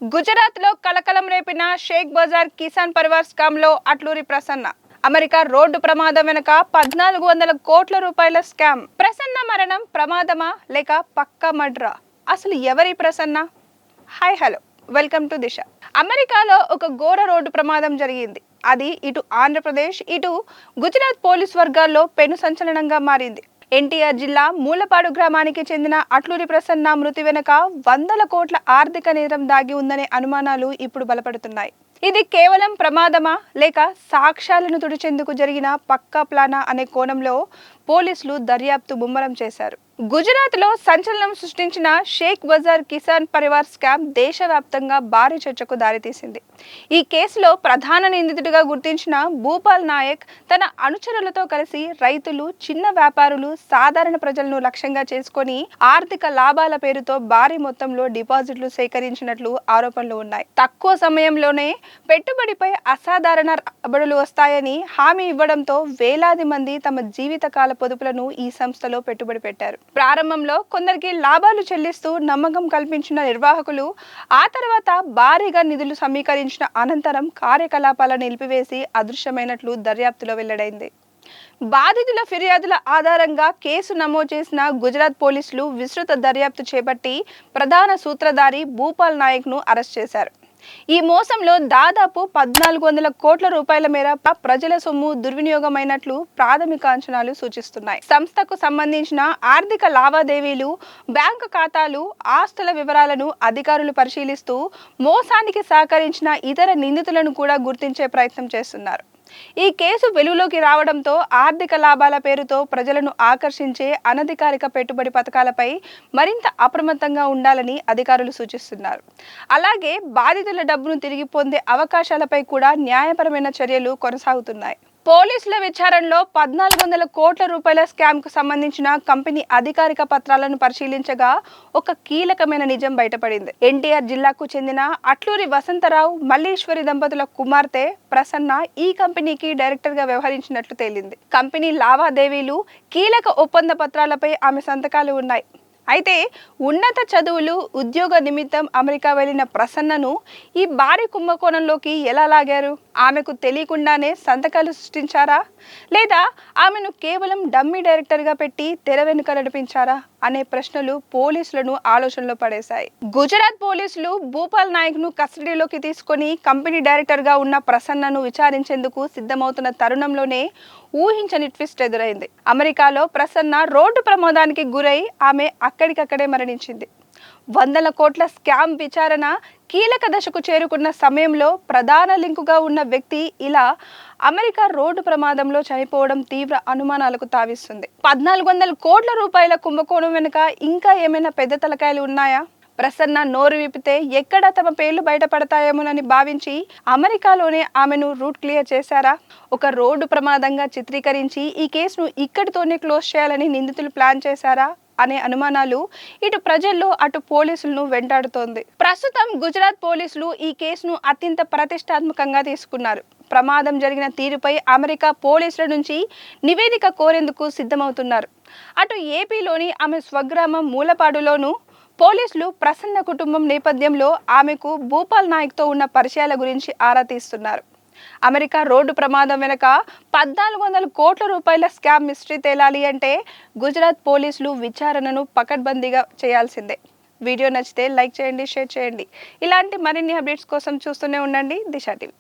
గుజరాత్ లో కలకలం రేపిన షేక్ బజార్ కిసాన్ పరివార్ స్కామ్ లో అట్లూరి ప్రసన్న అమెరికా రోడ్డు ప్రమాదం వెనుక 1400 కోట్ల రూపాయల స్కామ్. ప్రసన్న మరణం ప్రమాదమా లేక పక్కా మర్డరా? అసలు ఎవరి Prasanna? Hi hello, welcome to Disha. అమెరికాలో ఒక ఘోర రోడ్డు ప్రమాదం జరిగింది. అది ఇటు ఆంధ్రప్రదేశ్ ఇటు గుజరాత్ పోలీస్ వర్గాల్లో పెను సంచలనంగా మారింది. ఎన్టీఆర్ జిల్లా మూలపాడు గ్రామానికి చెందిన అట్లూరి ప్రసన్న మృతి వెనుక 100 కోట్ల ఆర్థిక నేరం దాగి ఉందనే అనుమానాలు ఇప్పుడు బలపడుతున్నాయి. ఇది కేవలం ప్రమాదమా లేక సాక్ష్యాలను తుడిచేందుకు జరిగిన పక్కా ప్లానా అనే కోణంలో పోలీసులు దర్యాప్తు ముమ్మరం చేశారు. గుజరాత్ లో సంచలనం సృష్టించిన షేక్ బజార్ కిసాన్ పరివార్ స్కామ్ దేశవ్యాప్తంగా భారీ చర్చకు దారితీసింది. ఈ కేసులో ప్రధాన నిందితుడిగా గుర్తించిన భూపాల్ నాయక్ తన అనుచరులతో కలిసి రైతులు, చిన్న వ్యాపారులు, సాధారణ ప్రజలను లక్ష్యంగా చేసుకొని ఆర్థిక లాభాల పేరుతో భారీ మొత్తంలో డిపాజిట్లు సేకరించినట్లు ఆరోపణలు ఉన్నాయి. తక్కువ సమయంలోనే పెట్టుబడిపై అసాధారణ రాబడులు వస్తాయని హామీ ఇవ్వడంతో వేలాది మంది తమ జీవితకాల పొదుపులను ఈ సంస్థలో పెట్టుబడి పెట్టారు. ప్రారంభంలో కొందరికి లాభాలు చెల్లిస్తూ నమ్మకం కల్పించిన నిర్వాహకులు ఆ తర్వాత భారీగా నిధులు సమీకరించిన అనంతరం కార్యకలాపాలను నిలిపివేసి అదృశ్యమైనట్లు దర్యాప్తులో వెల్లడైంది. బాధితుల ఫిర్యాదుల ఆధారంగా కేసు నమోదు చేసిన గుజరాత్ పోలీసులు విస్తృత దర్యాప్తు చేపట్టి ప్రధాన సూత్రధారి భూపాల్ నాయక్ ను అరెస్ట్ చేశారు. ఈ మోసంలో దాదాపు 1400 కోట్ల రూపాయల మేర ప్రజల సొమ్ము దుర్వినియోగమైనట్లు ప్రాథమిక అంచనాలు సూచిస్తున్నాయి. సంస్థకు సంబంధించిన ఆర్థిక లావాదేవీలు, బ్యాంకు ఖాతాలు, ఆస్తుల వివరాలను అధికారులు పరిశీలిస్తూ మోసానికి సహకరించిన ఇతర నిందితులను కూడా గుర్తించే ప్రయత్నం చేస్తున్నారు. ఈ కేసు వెలుగులోకి రావడంతో ఆర్థిక లాభాల పేరుతో ప్రజలను ఆకర్షించే అనధికారిక పెట్టుబడి పథకాలపై మరింత అప్రమత్తంగా ఉండాలని అధికారులు సూచిస్తున్నారు. అలాగే బాధితుల డబ్బును తిరిగి పొందే అవకాశాలపై కూడా న్యాయపరమైన చర్యలు కొనసాగుతున్నాయి. పోలీసుల విచారణలో 1400 కోట్ల రూపాయల స్కామ్ కు సంబంధించిన కంపెనీ అధికారిక పత్రాలను పరిశీలించగా ఒక కీలకమైన నిజం బయటపడింది. ఎన్టీఆర్ జిల్లాకు చెందిన అట్లూరి వసంతరావు, మల్లీశ్వరి దంపతుల కుమార్తె ప్రసన్న ఈ కంపెనీకి డైరెక్టర్ గా వ్యవహరించినట్లు తేలింది. కంపెనీ లావాదేవీలు, కీలక ఒప్పంద పత్రాలపై ఆమె సంతకాలు ఉన్నాయి. అయితే ఉన్నత చదువులు, ఉద్యోగ నిమిత్తం అమెరికా వెళ్లిన ప్రసన్నను ఈ భారీ కుంభకోణంలోకి ఎలా లాగారు? ఆమెకు తెలియకుండానే సంతకాలు సృష్టించారా లేదా ఆమెను కేవలం డమ్మీ డైరెక్టర్గా పెట్టి తెర వెనుక నడిపించారా అనే ప్రశ్నలు పోలీసులను ఆలోచనలో పడేశాయి. గుజరాత్ పోలీసులు భూపాల్ నాయక్ ను కస్టడీలోకి తీసుకొని కంపెనీ డైరెక్టర్ గా ఉన్న ప్రసన్నను విచారించేందుకు సిద్ధమవుతున్న తరుణంలోనే ఊహించని ట్విస్ట్ ఎదురైంది. అమెరికాలో ప్రసన్న రోడ్డు ప్రమాదానికి గురై ఆమె అక్కడికక్కడే మరణించింది. 100 కోట్ల స్కామ్ విచారణ కీలక దశకు చేరుకున్న సమయంలో ప్రధాన లింకుగా ఉన్న వ్యక్తి ఇలా అమెరికా రోడ్డు ప్రమాదంలో చనిపోవడం తీవ్ర అనుమానాలకు తావిస్తుంది. 1400 కోట్ల రూపాయల కుంభకోణం వెనుక ఇంకా ఏమైనా పెద్ద తలకాయలు ఉన్నాయా? ప్రసన్న నోరు విప్పితే ఎక్కడ తమ పేర్లు బయటపడతాయేమోనని భావించి అమెరికాలోనే ఆమెను రూట్ క్లియర్ చేశారా? ఒక రోడ్డు ప్రమాదంగా చిత్రీకరించి ఈ కేసును ఇక్కడితోనే క్లోజ్ చేయాలని నిందితులు ప్లాన్ చేశారా అనే అనుమానాలు ఇటు ప్రజల్లో అటు పోలీసులను వెంటాడుతోంది. ప్రస్తుతం గుజరాత్ పోలీసులు ఈ కేసును అత్యంత ప్రతిష్టాత్మకంగా తీసుకున్నారు. ప్రమాదం జరిగిన తీరుపై అమెరికా పోలీసుల నుంచి నివేదిక కోరేందుకు సిద్ధమవుతున్నారు. అటు ఏపీలోని ఆమె స్వగ్రామం మూలపాడులోనూ పోలీసులు ప్రసన్న కుటుంబం నేపథ్యంలో ఆమెకు భూపాల్ నాయక్తో ఉన్న పరిచయాల గురించి ఆరా తీస్తున్నారు. అమెరికా రోడ్డు ప్రమాదం వెనుక 1400 కోట్ల రూపాయల స్కామ్ మిస్టరీ తేలాలి అంటే గుజరాత్ పోలీసులు విచారణను పకడ్బందీగా చేయాల్సిందే. వీడియో నచ్చితే లైక్ చేయండి, షేర్ చేయండి. ఇలాంటి మరిన్ని అప్డేట్స్ కోసం చూస్తూనే ఉండండి దిశ టీవీ.